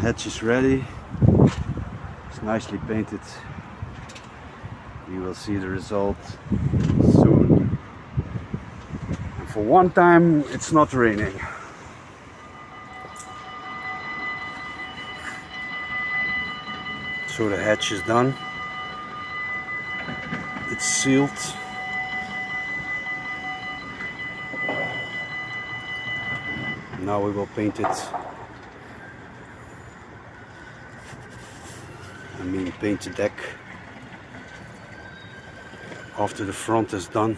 hatch is ready. It's nicely painted. You will see the result soon. And for one time it's not raining. So the hatch is done. It's sealed. Now we will paint it. I mean paint the deck after the front is done.